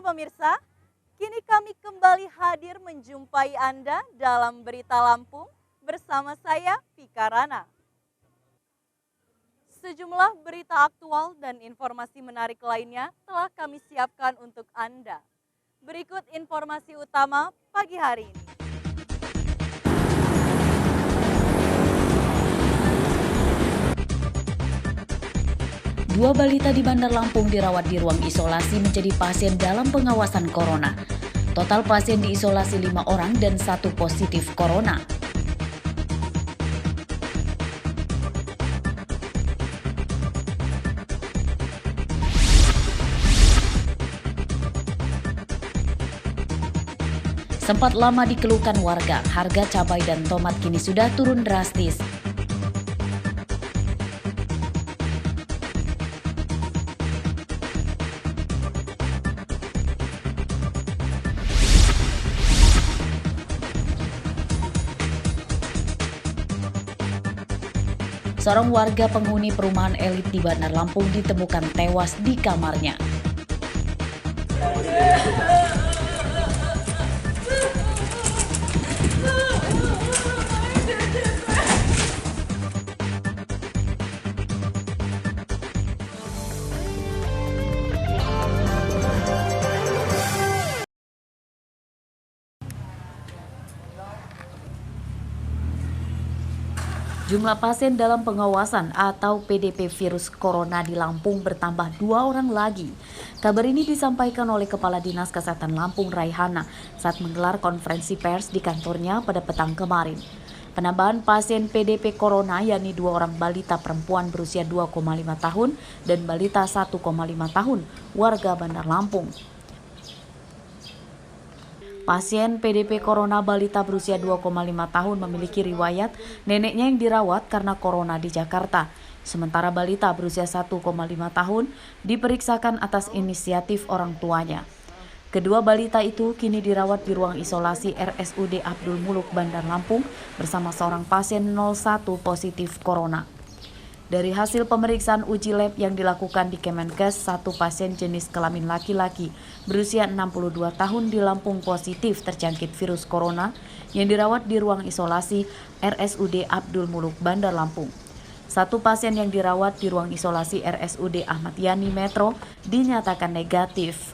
pemirsa, kini kami kembali hadir menjumpai Anda dalam Berita Lampung bersama saya, Vika Rana. Sejumlah berita aktual dan informasi menarik lainnya telah kami siapkan untuk Anda. Berikut informasi utama pagi hari ini. Dua balita di Bandar Lampung dirawat di ruang isolasi menjadi pasien dalam pengawasan corona. Total pasien diisolasi 5 orang dan 1 positif corona. Sempat lama dikeluhkan warga, harga cabai dan tomat kini sudah turun drastis. Seorang warga penghuni perumahan elit di Bandar Lampung ditemukan tewas di kamarnya. Jumlah pasien dalam pengawasan atau PDP virus corona di Lampung bertambah 2 orang lagi. Kabar ini disampaikan oleh Kepala Dinas Kesehatan Lampung Raihana saat menggelar konferensi pers di kantornya pada petang kemarin. Penambahan pasien PDP corona yakni 2 orang balita perempuan berusia 2,5 tahun dan balita 1,5 tahun warga Bandar Lampung. Pasien PDP corona balita berusia 2,5 tahun memiliki riwayat neneknya yang dirawat karena corona di Jakarta. Sementara balita berusia 1,5 tahun diperiksakan atas inisiatif orang tuanya. Kedua balita itu kini dirawat di ruang isolasi RSUD Abdul Muluk Bandar Lampung bersama seorang pasien 01 positif corona. Dari hasil pemeriksaan uji lab yang dilakukan di Kemenkes, 1 pasien jenis kelamin laki-laki berusia 62 tahun di Lampung positif terjangkit virus corona yang dirawat di ruang isolasi RSUD Abdul Muluk Bandar Lampung. 1 pasien yang dirawat di ruang isolasi RSUD Ahmad Yani Metro dinyatakan negatif.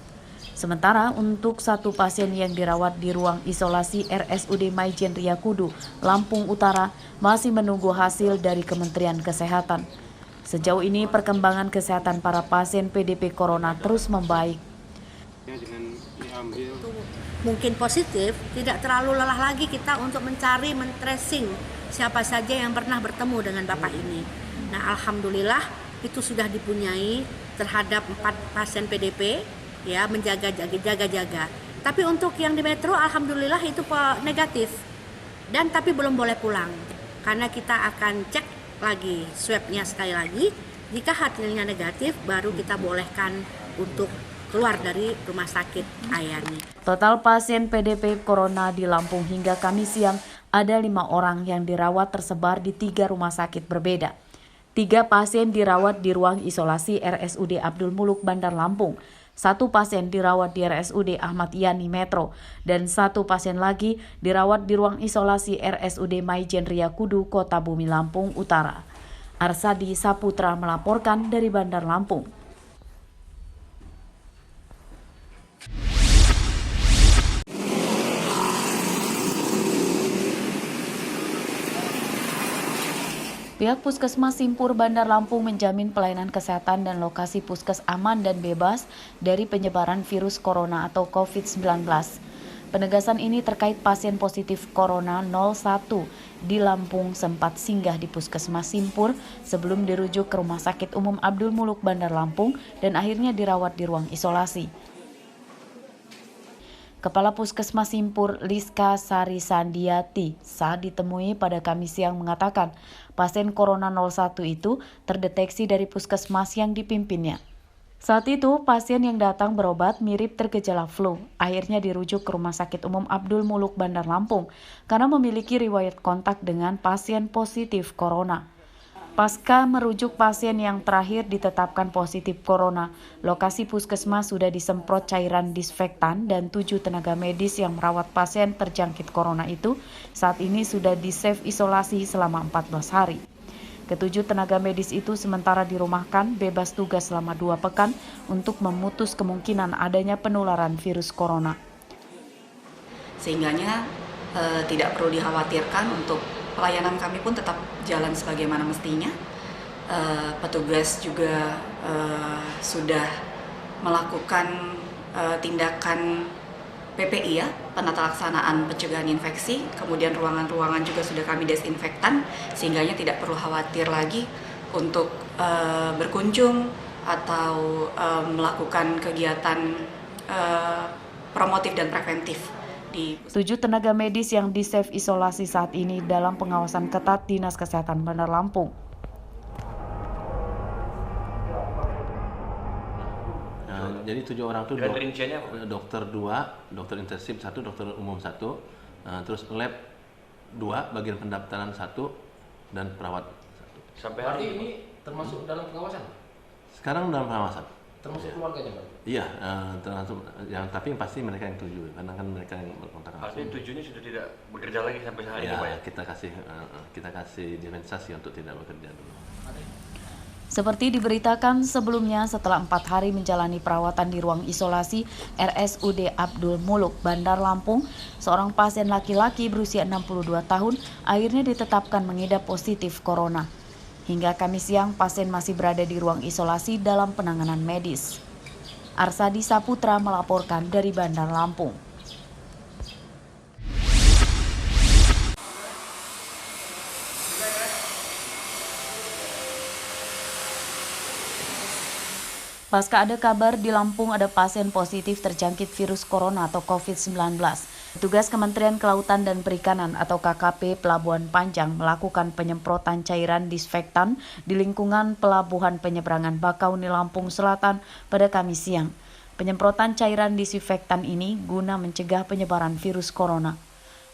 Sementara untuk 1 pasien yang dirawat di ruang isolasi RSUD Maijen Riyakudu, Lampung Utara, masih menunggu hasil dari Kementerian Kesehatan. Sejauh ini perkembangan kesehatan para pasien PDP corona terus membaik. Mungkin positif, tidak terlalu lelah lagi kita untuk mencari, men-tracing siapa saja yang pernah bertemu dengan Bapak ini. Nah, alhamdulillah itu sudah dipunyai terhadap 4 pasien PDP. Ya, menjaga-jaga. Tapi untuk yang di Metro alhamdulillah itu negatif. Dan tapi belum boleh pulang. Karena kita akan cek lagi swabnya sekali lagi. Jika hasilnya negatif baru kita bolehkan untuk keluar dari rumah sakit Ayani. Total pasien PDP corona di Lampung hingga Kamis siang ada 5 orang yang dirawat tersebar di 3 rumah sakit berbeda. 3 pasien dirawat di ruang isolasi RSUD Abdul Muluk Bandar Lampung. 1 pasien dirawat di RSUD Ahmad Yani Metro dan 1 pasien lagi dirawat di ruang isolasi RSUD Maijen Riyakudu, Kota Bumi Lampung Utara. Arsadi Saputra melaporkan dari Bandar Lampung. Pihak Puskesmas Simpur Bandar Lampung menjamin pelayanan kesehatan dan lokasi puskes aman dan bebas dari penyebaran virus corona atau COVID-19. Penegasan ini terkait pasien positif corona 01 di Lampung sempat singgah di Puskesmas Simpur sebelum dirujuk ke Rumah Sakit Umum Abdul Muluk Bandar Lampung dan akhirnya dirawat di ruang isolasi. Kepala Puskesmas Simpur Liska Sari Sandiati saat ditemui pada Kamis siang mengatakan pasien corona 01 itu terdeteksi dari puskesmas yang dipimpinnya. Saat itu pasien yang datang berobat mirip tergejala flu, akhirnya dirujuk ke Rumah Sakit Umum Abdul Muluk Bandar Lampung karena memiliki riwayat kontak dengan pasien positif corona. Pasca merujuk pasien yang terakhir ditetapkan positif corona, lokasi puskesmas sudah disemprot cairan disinfektan dan 7 tenaga medis yang merawat pasien terjangkit corona itu saat ini sudah di-safe isolasi selama 14 hari. Ketujuh tenaga medis itu sementara dirumahkan bebas tugas selama 2 pekan untuk memutus kemungkinan adanya penularan virus corona. Sehingganya tidak perlu dikhawatirkan, untuk pelayanan kami pun tetap jalan sebagaimana mestinya. Petugas juga sudah melakukan tindakan PPI ya, penata laksanaan pencegahan infeksi, kemudian ruangan-ruangan juga sudah kami desinfektan, sehingganya tidak perlu khawatir lagi untuk berkunjung atau melakukan kegiatan promotif dan preventif. 7 tenaga medis yang di-safe isolasi saat ini dalam pengawasan ketat Dinas Kesehatan Bandar Lampung. Jadi 7 orang itu dokter 2, dokter intensif 1, dokter umum 1, terus lab 2, bagian pendaftaran 1, dan perawat 1. Sampai hari ini termasuk dalam pengawasan? Sekarang dalam pengawasan. Termasuk keluarganya, Pak? Iya, termasuk tapi yang pasti mereka yang 7, karena kan mereka yang berkontak langsung. Artinya 7 ini sudah tidak bekerja lagi sampai hari ini, Pak ya? Kita kasih dispensasi untuk tidak bekerja dulu. Seperti diberitakan sebelumnya, setelah 4 hari menjalani perawatan di ruang isolasi RSUD Abdul Muluk, Bandar Lampung, seorang pasien laki-laki berusia 62 tahun akhirnya ditetapkan mengidap positif corona. Hingga Kamis siang, pasien masih berada di ruang isolasi dalam penanganan medis. Arsadi Saputra melaporkan dari Bandar Lampung. Pasca ada kabar di Lampung ada pasien positif terjangkit virus corona atau COVID-19. Petugas Kementerian Kelautan dan Perikanan atau KKP Pelabuhan Panjang melakukan penyemprotan cairan disinfektan di lingkungan Pelabuhan Penyeberangan Bakauni, Lampung Selatan pada Kamis siang. Penyemprotan cairan disinfektan ini guna mencegah penyebaran virus corona.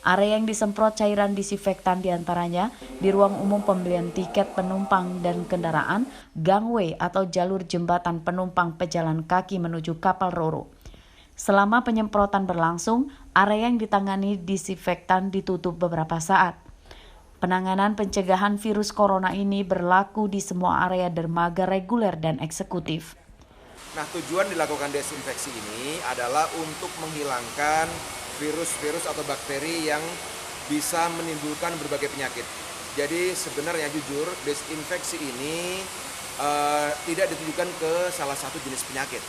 Area yang disemprot cairan disinfektan diantaranya di ruang umum pembelian tiket penumpang dan kendaraan, gangway atau jalur jembatan penumpang pejalan kaki menuju kapal ro-ro. Selama penyemprotan berlangsung, area yang ditangani disinfektan ditutup beberapa saat. Penanganan pencegahan virus corona ini berlaku di semua area dermaga reguler dan eksekutif. Nah, tujuan dilakukan desinfeksi ini adalah untuk menghilangkan virus-virus atau bakteri yang bisa menimbulkan berbagai penyakit. Jadi sebenarnya jujur, desinfeksi ini tidak ditujukan ke salah satu jenis penyakit.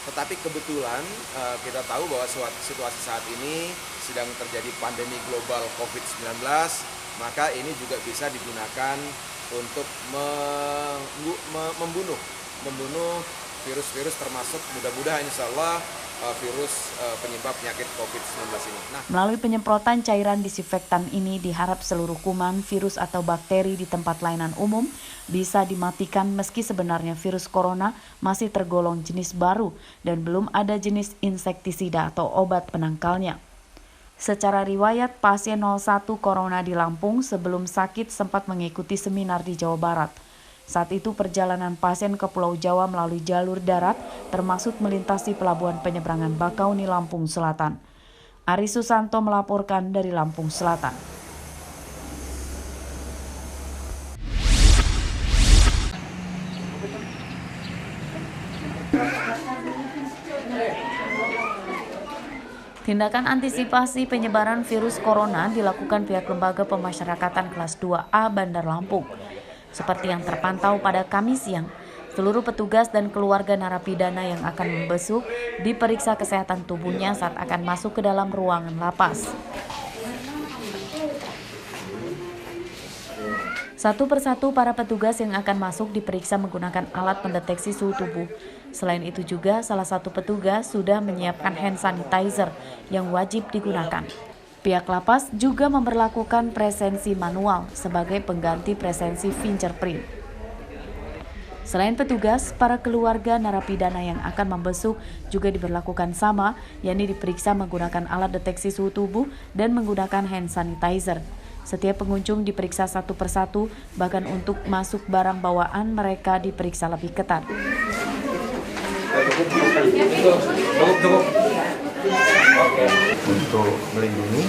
Tetapi kebetulan kita tahu bahwa situasi saat ini sedang terjadi pandemi global COVID-19, maka ini juga bisa digunakan untuk membunuh virus-virus, termasuk mudah-mudahan insya Allah virus penyebab penyakit COVID-19 ini. Melalui penyemprotan cairan disinfektan ini diharap seluruh kuman, virus atau bakteri di tempat layanan umum bisa dimatikan meski sebenarnya virus corona masih tergolong jenis baru dan belum ada jenis insektisida atau obat penangkalnya. Secara riwayat, pasien 01 corona di Lampung sebelum sakit sempat mengikuti seminar di Jawa Barat. Saat itu perjalanan pasien ke Pulau Jawa melalui jalur darat termasuk melintasi Pelabuhan Penyeberangan Bakauni, Lampung Selatan. Ari Susanto melaporkan dari Lampung Selatan. Tindakan antisipasi penyebaran virus corona dilakukan pihak Lembaga Pemasyarakatan Kelas 2A Bandar Lampung. Seperti yang terpantau pada Kamis siang, seluruh petugas dan keluarga narapidana yang akan membesuk diperiksa kesehatan tubuhnya saat akan masuk ke dalam ruangan lapas. Satu persatu para petugas yang akan masuk diperiksa menggunakan alat pendeteksi suhu tubuh. Selain itu juga salah satu petugas sudah menyiapkan hand sanitizer yang wajib digunakan. Pihak lapas juga memberlakukan presensi manual sebagai pengganti presensi fingerprint. Selain petugas, para keluarga narapidana yang akan membesuk juga diberlakukan sama, yakni diperiksa menggunakan alat deteksi suhu tubuh dan menggunakan hand sanitizer. Setiap pengunjung diperiksa satu persatu, bahkan untuk masuk barang bawaan mereka diperiksa lebih ketat. Untuk melindungi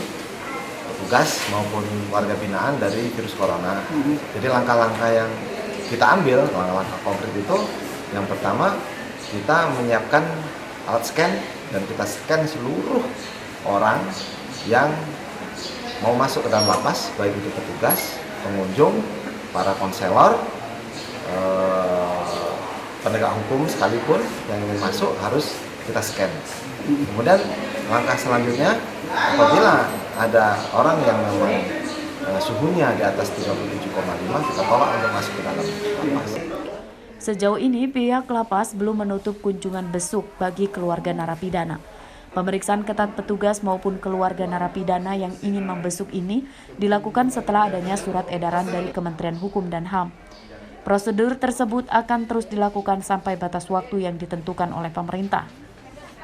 petugas maupun warga binaan dari virus corona. Jadi langkah-langkah yang kita ambil, langkah-langkah konkret itu, yang pertama kita menyiapkan alat scan dan kita scan seluruh orang yang mau masuk ke dalam lapas, baik itu petugas, pengunjung, para konselor, penegak hukum sekalipun yang ingin masuk harus kita scan. Kemudian langkah selanjutnya, apabila ada orang yang memang suhunya di atas 37,5, kita tolak untuk masuk ke dalam lapas. Sejauh ini pihak lapas belum menutup kunjungan besuk bagi keluarga narapidana. Pemeriksaan ketat petugas maupun keluarga narapidana yang ingin membesuk ini dilakukan setelah adanya surat edaran dari Kementerian Hukum dan HAM. Prosedur tersebut akan terus dilakukan sampai batas waktu yang ditentukan oleh pemerintah.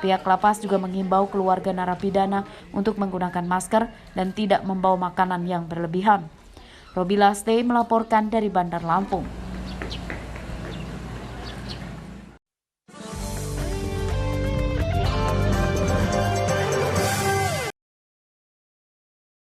Pihak lapas juga mengimbau keluarga narapidana untuk menggunakan masker dan tidak membawa makanan yang berlebihan. Robi Laste melaporkan dari Bandar Lampung.